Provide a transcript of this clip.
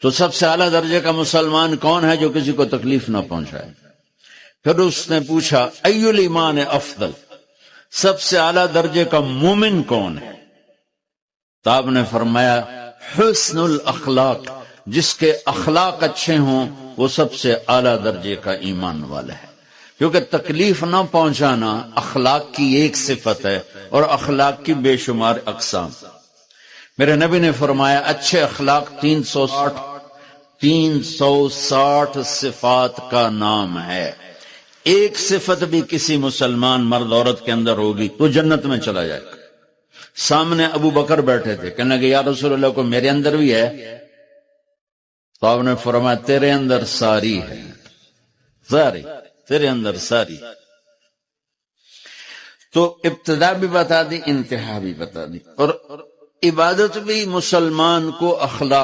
تو سب سے اعلیٰ درجے کا مسلمان کون ہے جو کسی کو تکلیف نہ پہنچائے؟ پھر اس نے پوچھا ای الایمان افضل، سب سے اعلیٰ درجے کا مومن کون ہے؟ تو آپ نے فرمایا حسن الاخلاق، جس کے اخلاق اچھے ہوں وہ سب سے اعلیٰ درجے کا ایمان والا ہے، کیونکہ تکلیف نہ پہنچانا اخلاق کی ایک صفت ہے اور اخلاق کی بے شمار اقسام۔ میرے نبی نے فرمایا اچھے اخلاق 360 صفات کا نام ہے، ایک صفت بھی کسی مسلمان مرد عورت کے اندر ہوگی تو جنت میں چلا جائے گا۔ سامنے ابو بکر بیٹھے تھے، کہنے لگے یا رسول اللہ کو میرے اندر بھی ہے؟ تو آپ نے فرمایا تیرے اندر ساری ہے، ساری تیرے اندر ساری۔ تو ابتدا بھی بتا دی، انتہا بھی بتا دی، اور عبادت بھی مسلمان کو اخلاق